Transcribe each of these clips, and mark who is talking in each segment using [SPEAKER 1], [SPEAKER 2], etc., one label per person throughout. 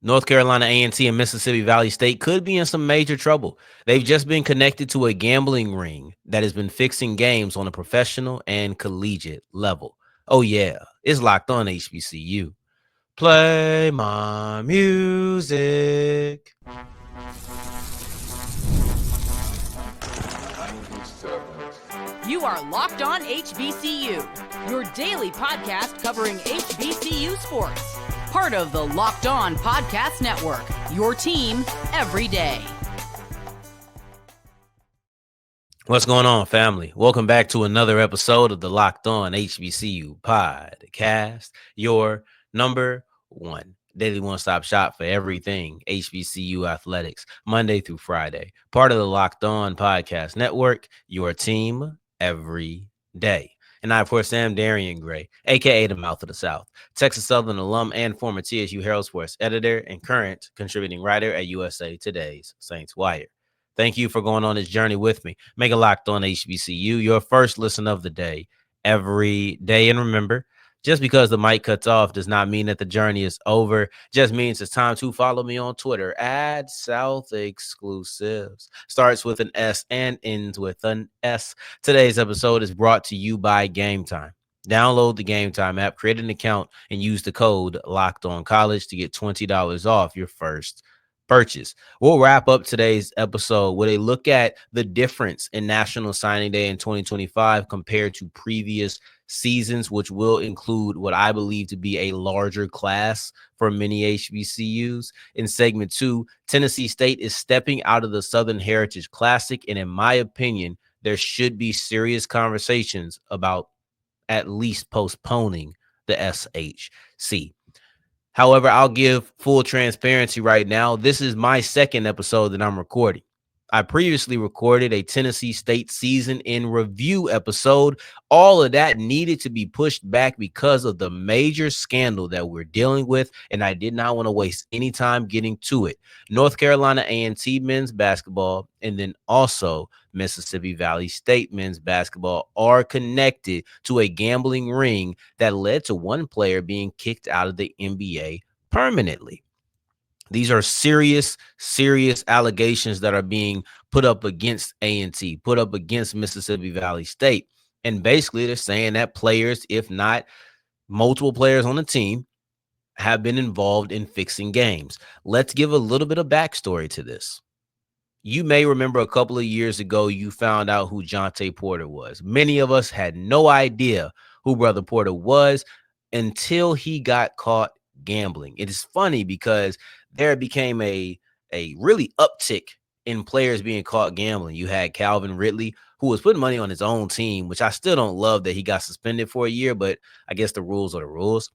[SPEAKER 1] North Carolina A&T and Mississippi Valley State could be in some major trouble. They've just been connected to a gambling ring that has been fixing games on a professional and collegiate level. Oh yeah, it's locked on HBCU. Play my music.
[SPEAKER 2] You are Locked On HBCU, your daily podcast covering HBCU sports. Part of the Locked On Podcast Network, your team every day.
[SPEAKER 1] What's going on, family? Welcome back to another episode of the Locked On HBCU podcast, your number one daily one-stop shop for everything HBCU athletics, Monday through Friday. Part of the Locked On Podcast Network, your team every day. And I, of course, am Darrion Gray, a.k.a. the Mouth of the South, Texas Southern alum and former TSU Herald Sports editor and current contributing writer at USA Today's Saints Wire. Thank you for going on this journey with me. Make a Locked On HBCU your first listen of the day every day. And remember, just because the mic cuts off does not mean that the journey is over. Just means it's time to follow me on Twitter at South Exclusives. Starts with an S and ends with an S. Today's episode is brought to you by Game Time. Download the Game Time app, create an account, and use the code Locked On College to get $20 off your first purchase. We'll wrap up today's episode with a look at the difference in National Signing Day in 2025 compared to previous seasons, which will include what I believe to be a larger class for many HBCUs. In segment 2, Tennessee State is stepping out of the Southern Heritage Classic, and in my opinion, there should be serious conversations about at least postponing the SHC. However, I'll give full transparency right now. This is my second episode that I'm recording. I previously recorded a Tennessee State season in review episode. All of that needed to be pushed back because of the major scandal that we're dealing with, and I did not want to waste any time getting to it. North Carolina A&T men's basketball and then also Mississippi Valley State men's basketball are connected to a gambling ring that led to one player being kicked out of the NBA permanently. These are serious allegations that are being put up against A&T, put up against Mississippi Valley State. And basically, they're saying that players, if not multiple players on the team, have been involved in fixing games. Let's give a little bit of backstory to this. You may remember a couple of years ago, you found out who Jontay Porter was. Many of us had no idea who Brother Porter was until he got caught gambling. It is funny because there became a really uptick in players being caught gambling. You had Calvin Ridley, who was putting money on his own team, which I still don't love that he got suspended for a year, but I guess the rules are the rules.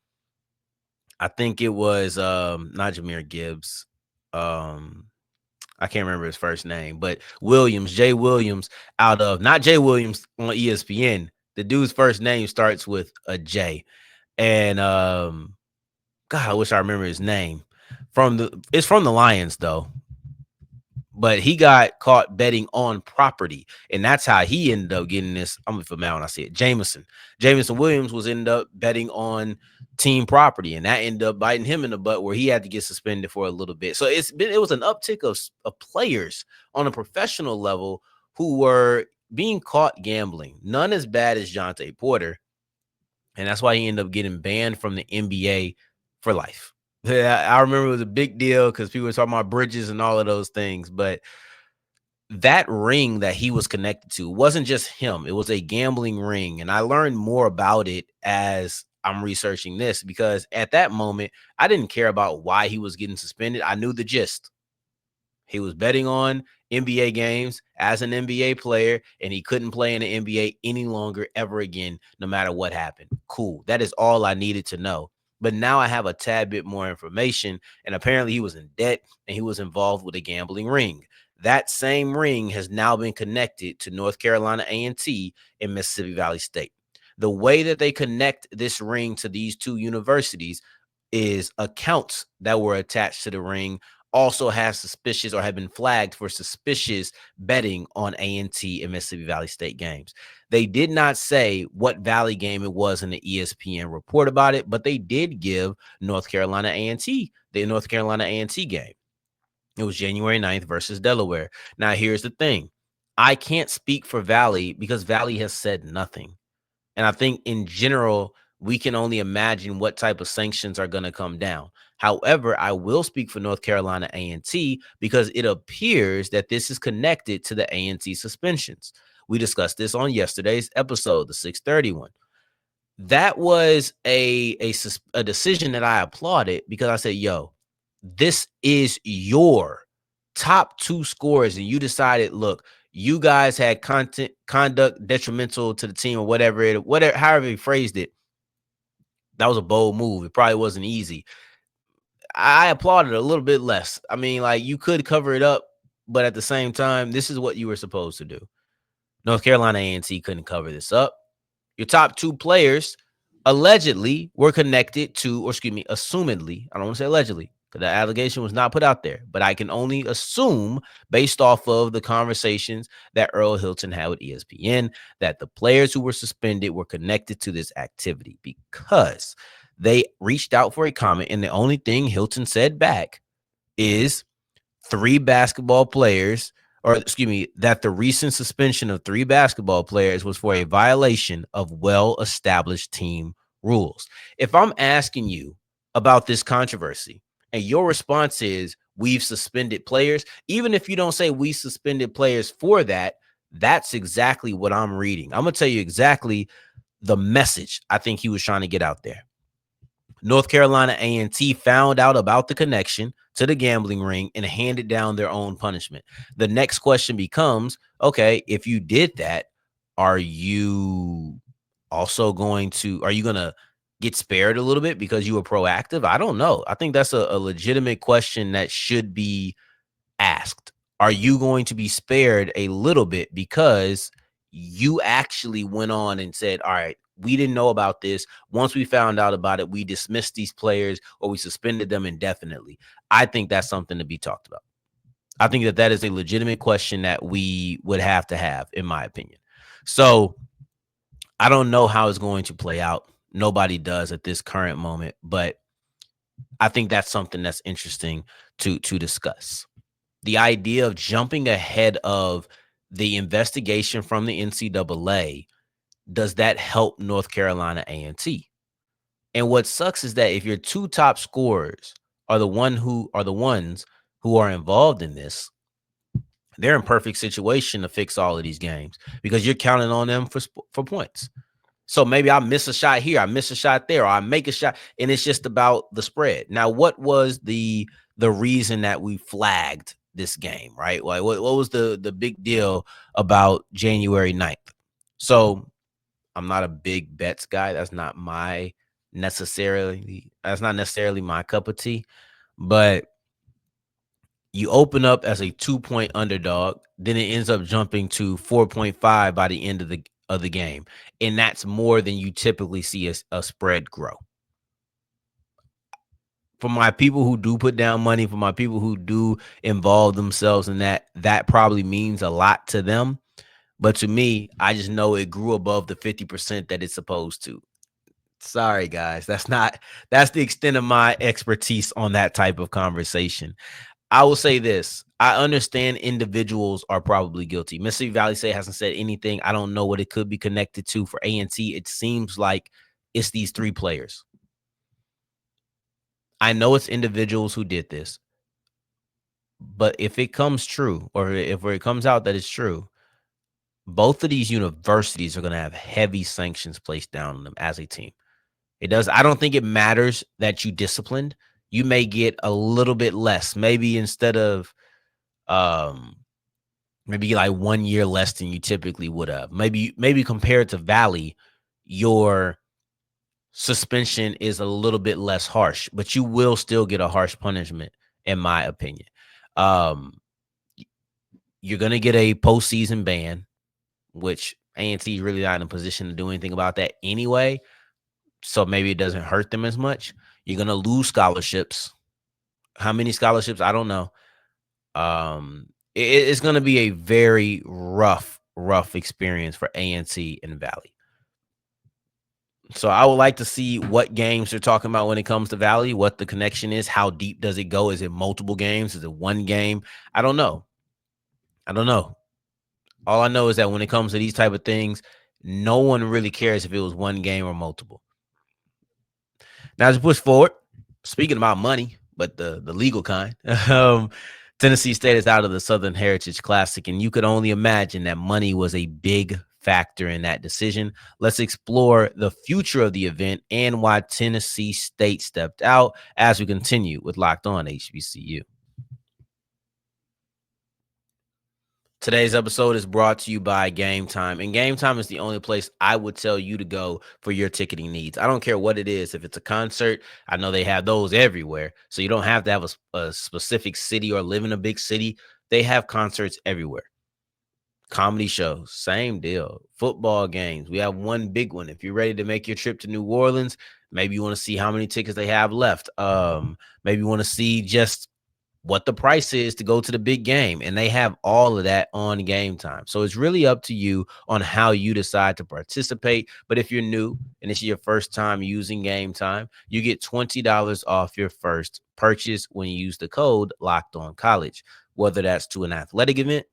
[SPEAKER 1] I think it was not Jahmyr Gibbs. I can't remember his first name, but Jay Williams out of, not Jay Williams on ESPN. The dude's first name starts with a J. And God, I wish I remember his name. It's from the Lions, though. But he got caught betting on property, and that's how he ended up getting this. I'm gonna when I see it. Jameson Williams ended up betting on team property, and that ended up biting him in the butt, where he had to get suspended for a little bit. So it was an uptick of players on a professional level who were being caught gambling. None as bad as Jontay Porter, and that's why he ended up getting banned from the NBA for life. I remember it was a big deal because people were talking about bridges and all of those things. But that ring that he was connected to wasn't just him. It was a gambling ring. And I learned more about it as I'm researching this, because at that moment, I didn't care about why he was getting suspended. I knew the gist. He was betting on NBA games as an NBA player, and he couldn't play in the NBA any longer ever again, no matter what happened. Cool. That is all I needed to know. But now I have a tad bit more information, and apparently he was in debt and he was involved with a gambling ring. That same ring has now been connected to North Carolina A&T and Mississippi Valley State. The way that they connect this ring to these two universities is accounts that were attached to the ring also have suspicious or have been flagged for suspicious betting on A&T and Mississippi Valley State games. They did not say what Valley game it was in the ESPN report about it, but they did give North Carolina A&T the North Carolina A&T game. It was January 9th versus Delaware. Now, here's the thing. I can't speak for Valley because Valley has said nothing. And I think in general, we can only imagine what type of sanctions are going to come down. However, I will speak for North Carolina A&T because it appears that this is connected to the A&T suspensions. We discussed this on yesterday's episode, the 631. That was a decision that I applauded because I said, yo, this is your top two scorers. And you decided, look, you guys had conduct detrimental to the team or whatever, however he phrased it. That was a bold move. It probably wasn't easy. I applauded a little bit less. I mean, like, you could cover it up, but at the same time, this is what you were supposed to do. North Carolina A&T couldn't cover this up. Your top two players allegedly were connected to, or excuse me, assumedly, I don't want to say allegedly, because the allegation was not put out there, but I can only assume based off of the conversations that Earl Hilton had with ESPN that the players who were suspended were connected to this activity because they reached out for a comment, and the only thing Hilton said back is three basketball players, or excuse me, that the recent suspension of three basketball players was for a violation of well-established team rules. If I'm asking you about this controversy and your response is we've suspended players, even if you don't say we suspended players for that, that's exactly what I'm reading. I'm going to tell you exactly the message I think he was trying to get out there. North Carolina A&T found out about the connection to the gambling ring and handed down their own punishment. The next question becomes, okay, if you did that, are you going to get spared a little bit because you were proactive? I don't know. I think that's a legitimate question that should be asked. Are you going to be spared a little bit because you actually went on and said, all right, we didn't know about this. Once we found out about it, we dismissed these players or we suspended them indefinitely. I think that's something to be talked about. I think that is a legitimate question that we would have to have, in my opinion. So I don't know how it's going to play out. Nobody does at this current moment, but I think that's something that's interesting to discuss. The idea of jumping ahead of the investigation from the NCAA, does that help North Carolina A&T? And what sucks is that if your two top scorers are the ones who are involved in this, they're in perfect situation to fix all of these games because you're counting on them for points. So maybe I miss a shot here, I miss a shot there, or I make a shot, and it's just about the spread. Now, what was the reason that we flagged this game, right? Like, what was the big deal about January 9th? So I'm not a big bets guy. That's not necessarily my cup of tea. But you open up as a 2-point underdog, then it ends up jumping to 4.5 by the end of the game, and that's more than you typically see a spread grow. For my people who do put down money, for my people who do involve themselves in that probably means a lot to them. But to me, I just know it grew above the 50% that it's supposed to. Sorry, guys. That's the extent of my expertise on that type of conversation. I will say this. I understand individuals are probably guilty. Mississippi Valley State hasn't said anything. I don't know what it could be connected to. For A&T, it seems like it's these three players. I know it's individuals who did this. But if it comes true, or if it comes out that it's true, both of these universities are going to have heavy sanctions placed down on them as a team. It does. I don't think it matters that you disciplined. You may get a little bit less. Maybe instead of maybe like 1 year less than you typically would have. Maybe compared to Valley, your suspension is a little bit less harsh, but you will still get a harsh punishment, in my opinion. You're going to get a postseason ban, which A&T is really not in a position to do anything about that anyway. So maybe it doesn't hurt them as much. You're going to lose scholarships. How many scholarships? I don't know. It's going to be a very rough experience for A&T and Valley. So I would like to see what games they're talking about when it comes to Valley, what the connection is, how deep does it go? Is it multiple games? Is it one game? I don't know. I don't know. All I know is that when it comes to these type of things, no one really cares if it was one game or multiple. Now, as we push forward, speaking about money, but the legal kind, Tennessee State is out of the Southern Heritage Classic, and you could only imagine that money was a big factor in that decision. Let's explore the future of the event and why Tennessee State stepped out as we continue with Locked On HBCU. Today's episode is brought to you by Game Time, and Game Time is the only place I would tell you to go for your ticketing needs. I don't care what it is. If it's a concert, I know they have those everywhere, so you don't have to have a specific city or live in a big city. They have concerts everywhere. Comedy shows, same deal. Football games, we have one big one. If you're ready to make your trip to New Orleans, maybe you want to see how many tickets they have left. Maybe you want to see just what the price is to go to the big game, and they have all of that on Game Time. So it's really up to you on how you decide to participate. But if you're new and it's your first time using Game Time, you get $20 off your first purchase when you use the code Locked On College, whether that's to an athletic event,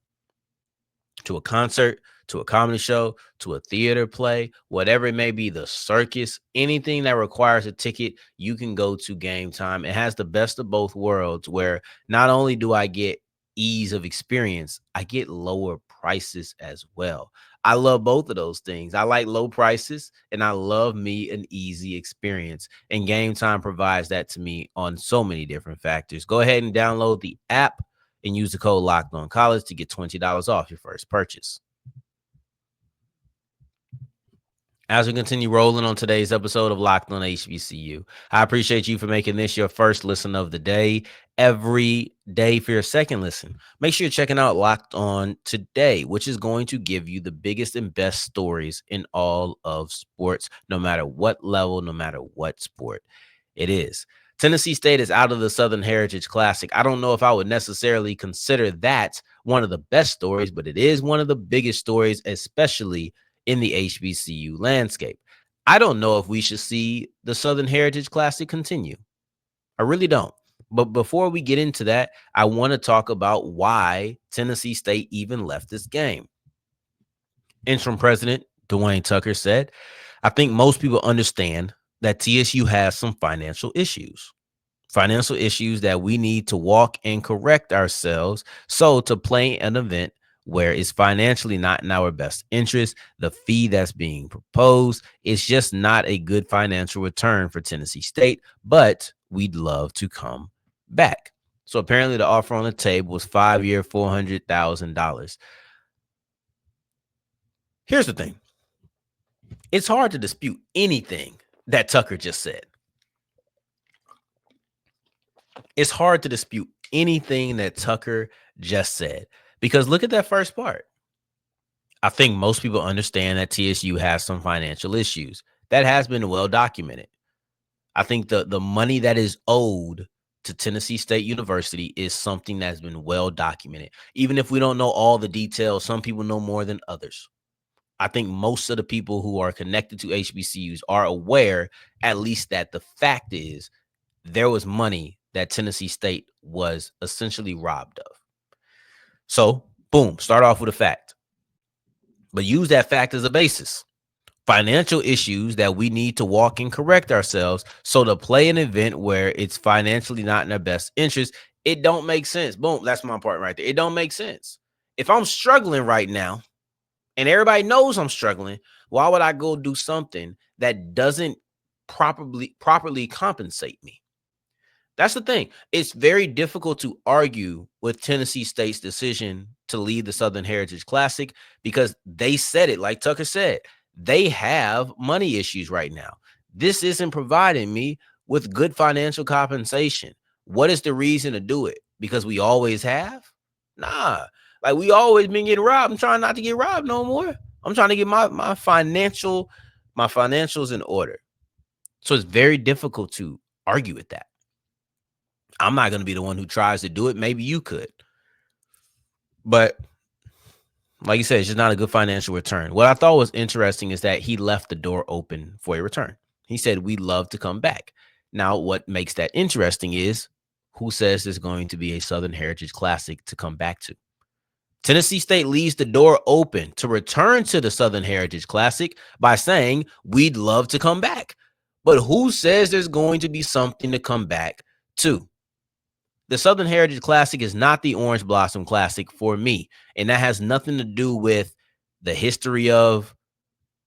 [SPEAKER 1] to a concert, to a comedy show, to a theater play, whatever it may be, the circus, anything that requires a ticket, you can go to Game Time. It has the best of both worlds, where not only do I get ease of experience, I get lower prices as well. I love both of those things. I like low prices and I love me an easy experience. And Game Time provides that to me on so many different factors. Go ahead and download the app and use the code Locked On College to get $20 off your first purchase. As we continue rolling on today's episode of Locked On HBCU, I appreciate you for making this your first listen of the day. Every day for your second listen, make sure you're checking out Locked On Today, which is going to give you the biggest and best stories in all of sports, no matter what level, no matter what sport it is. Tennessee State is out of the Southern Heritage Classic. I don't know if I would necessarily consider that one of the best stories, but it is one of the biggest stories, especially in the HBCU landscape. I don't know if we should see the Southern Heritage Classic continue. I really don't. But before we get into that, I want to talk about why Tennessee State even left this game. Interim President Dwayne Tucker said, I think most people understand that TSU has some financial issues that we need to walk and correct ourselves. So to play an event where it's financially not in our best interest, the fee that's being proposed is just not a good financial return for Tennessee State, but we'd love to come back. So apparently the offer on the table was 5-year, $400,000. Here's the thing. It's hard to dispute anything that Tucker just said. It's hard to dispute anything that Tucker just said, because look at that first part. I think most people understand that TSU has some financial issues. That has been well documented. I think the money that is owed to Tennessee State University is something that's been well documented. Even if we don't know all the details, some people know more than others. I think most of the people who are connected to HBCUs are aware, at least, that the fact is there was money that Tennessee State was essentially robbed of. So, boom, start off with a fact, but use that fact as a basis. Financial issues that we need to walk and correct ourselves. So to play an event where it's financially not in our best interest, it don't make sense. Boom, that's my part right there. It don't make sense. If I'm struggling right now and everybody knows I'm struggling, why would I go do something that doesn't properly compensate me? That's the thing. It's very difficult to argue with Tennessee State's decision to leave the Southern Heritage Classic, because they said it, like Tucker said, they have money issues right now. This isn't providing me with good financial compensation. What is the reason to do it? Because we always have? Nah. Like, we always been getting robbed. I'm trying not to get robbed no more. I'm trying to get my financials in order. So it's very difficult to argue with that. I'm not going to be the one who tries to do it. Maybe you could. But Like you said, it's just not a good financial return. What I thought was interesting is that he left the door open for a return. He said, we'd love to come back. Now, what makes that interesting is who says there's going to be a Southern Heritage Classic to come back to? Tennessee State leaves the door open to return to the Southern Heritage Classic by saying, we'd love to come back. But who says there's going to be something to come back to? The Southern Heritage Classic is not the Orange Blossom Classic for me. And that has nothing to do with the history of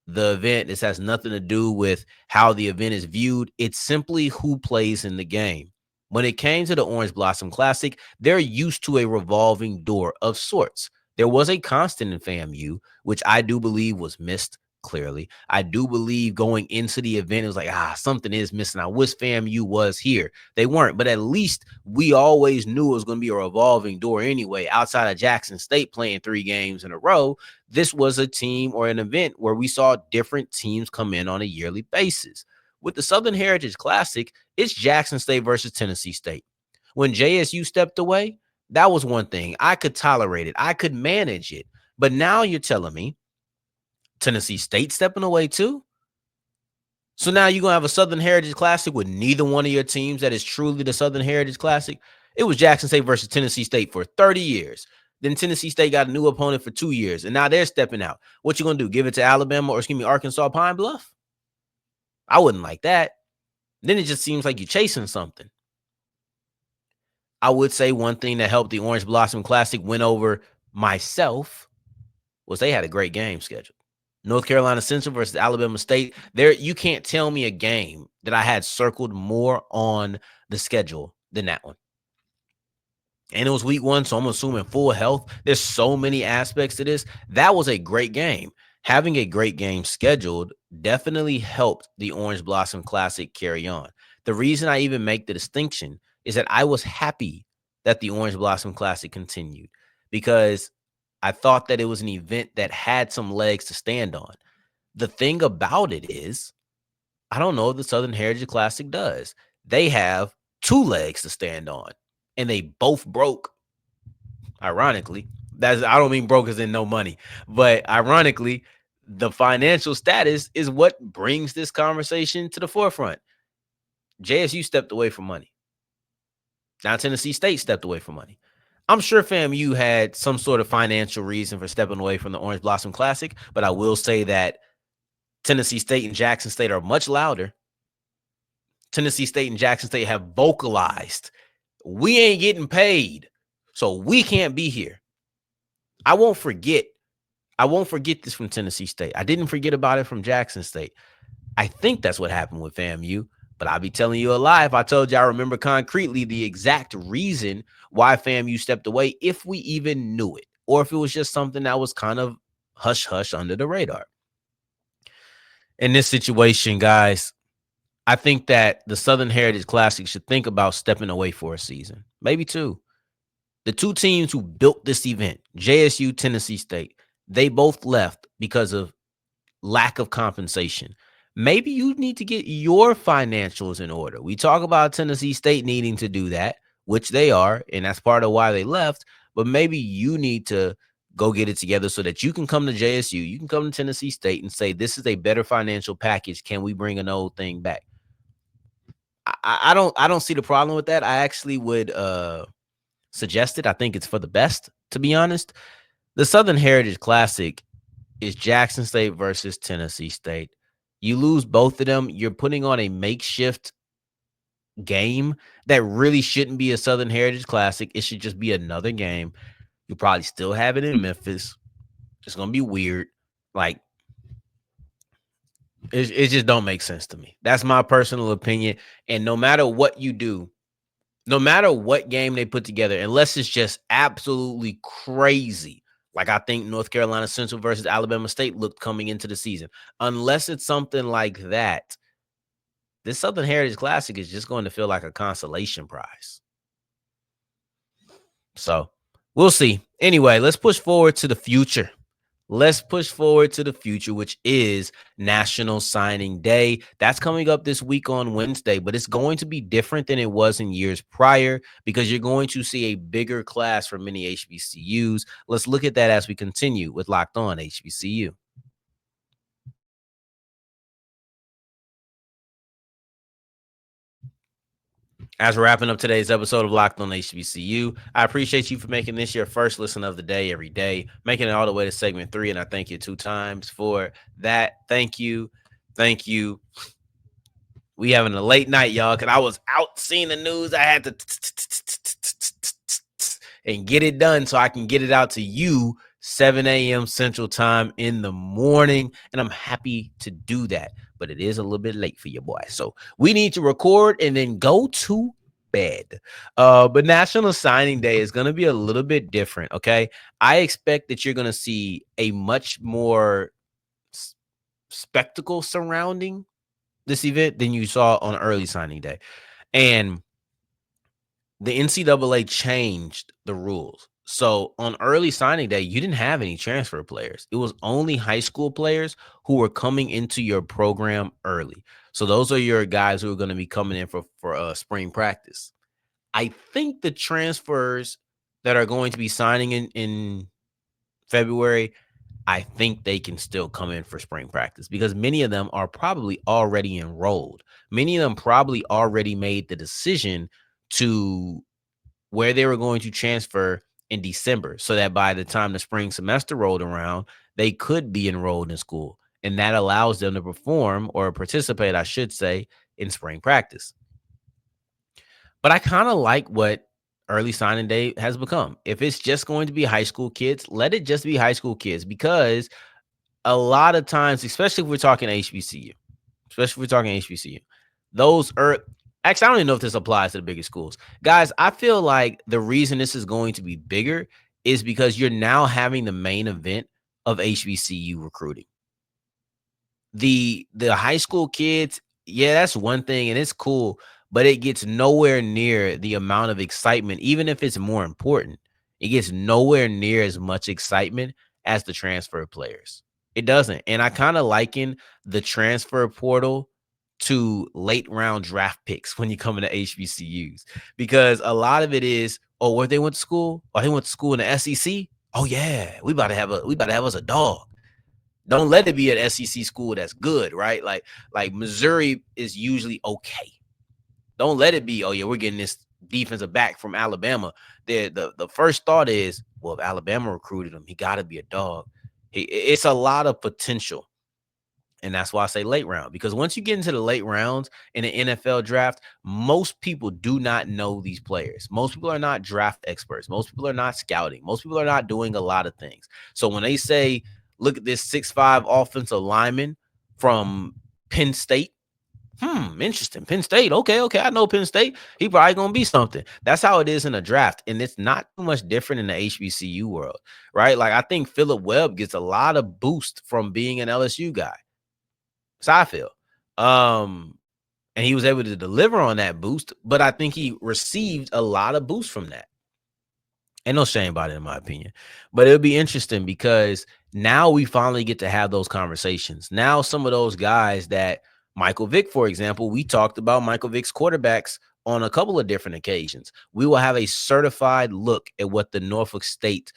[SPEAKER 1] the event. This has nothing to do with how the event is viewed. It's simply who plays in the game. When it came to the Orange Blossom Classic, they're used to a revolving door of sorts. There was a constant in FAMU, which I do believe was missed clearly. I do believe going into the event, it was like, something is missing. I wish FAMU was here. They weren't, but at least we always knew it was going to be a revolving door anyway. Outside of Jackson State playing 3 games in a row, this was a team or an event where we saw different teams come in on a yearly basis. With the Southern Heritage Classic, it's Jackson State versus Tennessee State. When JSU stepped away, that was one thing. I could tolerate it. I could manage it. But now you're telling me Tennessee State stepping away too? So now you're going to have a Southern Heritage Classic with neither one of your teams that is truly the Southern Heritage Classic? It was Jackson State versus Tennessee State for 30 years. Then Tennessee State got a new opponent for 2 years, and now they're stepping out. What you going to do, give it to Arkansas Pine Bluff? I wouldn't like that. Then it just seems like you're chasing something. I would say one thing that helped the Orange Blossom Classic win over myself was they had a great game scheduled. North Carolina Central versus Alabama State. There, you can't tell me a game that I had circled more on the schedule than that one. And it was week 1, so I'm assuming full health. There's so many aspects to this. That was a great game. Having a great game scheduled definitely helped the Orange Blossom Classic carry on. The reason I even make the distinction is that I was happy that the Orange Blossom Classic continued because I thought that it was an event that had some legs to stand on. The thing about it is, I don't know if the Southern Heritage Classic does. They have 2 legs to stand on, and they both broke. Ironically, I don't mean broke as in no money, but ironically, the financial status is what brings this conversation to the forefront. JSU stepped away from money. Now Tennessee State stepped away from money. I'm sure FAMU had some sort of financial reason for stepping away from the Orange Blossom Classic, but I will say that Tennessee State and Jackson State are much louder. Tennessee State and Jackson State have vocalized, we ain't getting paid, so we can't be here. I won't forget this from Tennessee State. I didn't forget about it from Jackson State. I think that's what happened with FAMU, but I'll be telling you a lie if I told you I remember concretely the exact reason why FAMU stepped away, if we even knew it, or if it was just something that was kind of hush-hush under the radar. In this situation, guys, I think that the Southern Heritage Classic should think about stepping away for a season, maybe 2. The 2 teams who built this event, JSU, Tennessee State, they both left because of lack of compensation. Maybe you need to get your financials in order. We talk about Tennessee State needing to do that, which they are, and that's part of why they left. But maybe you need to go get it together so that you can come to JSU, you can come to Tennessee State and say, this is a better financial package. Can we bring an old thing back? I don't see the problem with that. I actually would suggest it. I think it's for the best, to be honest. The Southern Heritage Classic is Jackson State versus Tennessee State. You lose both of them, you're putting on a makeshift game that really shouldn't be a Southern Heritage Classic. It should just be another game. You'll probably still have it in Memphis. It's going to be weird. Like, it just don't make sense to me. That's my personal opinion. And no matter what you do, no matter what game they put together, unless it's just absolutely crazy, like I think North Carolina Central versus Alabama State looked coming into the season, unless it's something like that, this Southern Heritage Classic is just going to feel like a consolation prize. So we'll see. Anyway, let's push forward to the future. let's push forward to the future, which is National Signing Day. That's coming up this week on Wednesday, but it's going to be different than it was in years prior because you're going to see a bigger class for many HBCUs. Let's look at that as we continue with Locked On HBCU. As we're wrapping up today's episode of Locked On HBCU, I appreciate you for making this your first listen of the day every day, making it all the way to segment 3, and I thank you 2 times for that. Thank you. Thank you. We having a late night, y'all, because I was out seeing the news. I had to and get it done so I can get it out to you 7 a.m. Central Time in the morning, and I'm happy to do that. But it is a little bit late for you, boy. So we need to record and then go to bed. But National Signing Day is going to be a little bit different, okay? I expect that you're going to see a much more spectacle surrounding this event than you saw on early signing day. And the NCAA changed the rules. So on early signing day, you didn't have any transfer players. It was only high school players who were coming into your program early. So those are your guys who are going to be coming in for spring practice. I think the transfers that are going to be signing in February, I think they can still come in for spring practice because many of them are probably already enrolled. Many of them probably already made the decision to where they were going to transfer in December so that by the time the spring semester rolled around, they could be enrolled in school. And that allows them to perform or participate, I should say, in spring practice. But I kind of like what early signing day has become. If it's just going to be high school kids, let it just be high school kids because a lot of times, especially if we're talking HBCU, those are actually, I don't even know if this applies to the bigger schools. Guys, I feel like the reason this is going to be bigger is because you're now having the main event of HBCU recruiting. The high school kids, yeah, that's one thing, and it's cool, but it gets nowhere near the amount of excitement, even if it's more important. It gets nowhere near as much excitement as the transfer players. It doesn't. And I kind of liken the transfer portal to late round draft picks when you come into HBCUs because a lot of it is, oh, where they went to school? Oh, they went to school in the SEC. Oh yeah, we about to have us a dog. Don't let it be an SEC school that's good, right? Like Missouri is usually okay. Don't let it be, oh yeah, we're getting this defensive back from Alabama. The first thought is, well, if Alabama recruited him, he got to be a dog. It's a lot of potential. And that's why I say late round, because once you get into the late rounds in an NFL draft, most people do not know these players. Most people are not draft experts. Most people are not scouting. Most people are not doing a lot of things. So when they say, look at this 6'5" offensive lineman from Penn State, interesting. Penn State. Okay. I know Penn State. He probably going to be something. That's how it is in a draft. And it's not too much different in the HBCU world, right? Like I think Phillip Webb gets a lot of boost from being an LSU guy. So I feel. And he was able to deliver on that boost, but I think he received a lot of boost from that. Ain't no shame about it, in my opinion. But it'll be interesting because now we finally get to have those conversations. Now, some of those guys that Michael Vick, for example, we talked about Michael Vick's quarterbacks on a couple of different occasions. We will have a certified look at what the Norfolk State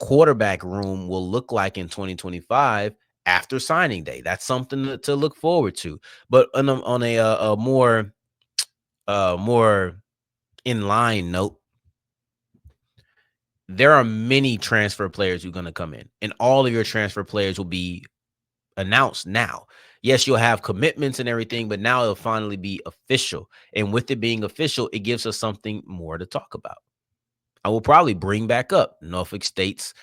[SPEAKER 1] quarterback room will look like in 2025 after signing day. That's something to look forward to. But on a more in line note, there are many transfer players who are going to come in, and all of your transfer players will be announced now. Yes, you'll have commitments and everything, but now it'll finally be official. And with it being official, it gives us something more to talk about. I will probably bring back up Norfolk State's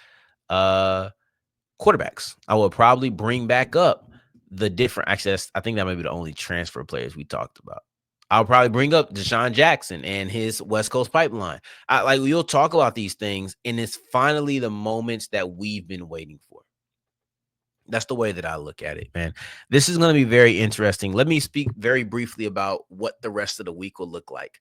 [SPEAKER 1] quarterbacks. I will probably bring back up the different access. I think that might be the only transfer players we talked about. I'll probably bring up Deshaun Jackson and his West Coast pipeline. We'll talk about these things, and it's finally the moments that we've been waiting for. That's the way that I look at it, man. This is going to be very interesting. Let me speak very briefly about what the rest of the week will look like,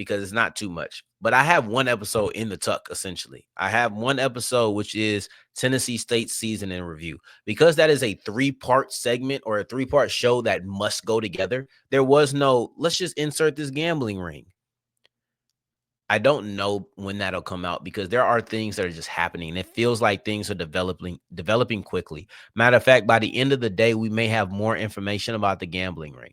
[SPEAKER 1] because it's not too much. But I have one episode in the tuck, essentially. I have one episode, which is Tennessee State season in review. Because that is a 3-part segment or a 3-part show that must go together, there was no, let's just insert this gambling ring. I don't know when that'll come out because there are things that are just happening. It feels like things are developing quickly. Matter of fact, by the end of the day, we may have more information about the gambling ring.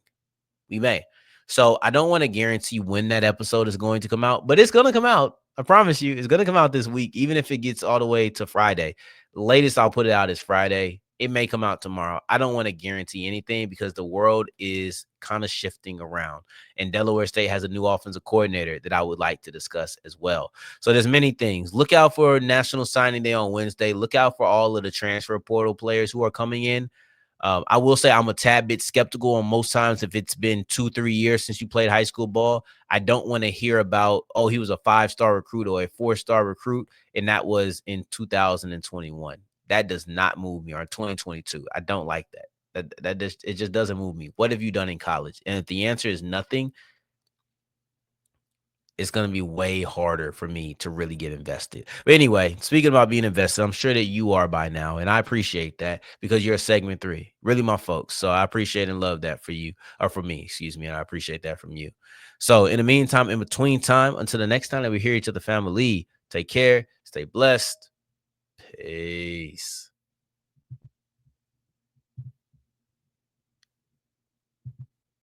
[SPEAKER 1] We may. So I don't want to guarantee when that episode is going to come out, but it's going to come out. I promise you, it's going to come out this week, even if it gets all the way to Friday. The latest I'll put it out is Friday. It may come out tomorrow. I don't want to guarantee anything because the world is kind of shifting around. And Delaware State has a new offensive coordinator that I would like to discuss as well. So there's many things. Look out for National Signing Day on Wednesday. Look out for all of the transfer portal players who are coming in. I will say I'm a tad bit skeptical on most times if it's been 2-3 years since you played high school ball. I don't want to hear about, oh, he was a 5-star recruit or a 4-star recruit, and that was in 2021. That does not move me, or 2022. I don't like that. It just doesn't move me. What have you done in college? And if the answer is nothing, it's going to be way harder for me to really get invested. But anyway, speaking about being invested, I'm sure that you are by now, and I appreciate that because you're a segment 3, really my folks. So I appreciate and love that for you, or for me, excuse me, and I appreciate that from you. So in the meantime, in between time, until the next time that we hear each other, family, take care, stay blessed. Peace.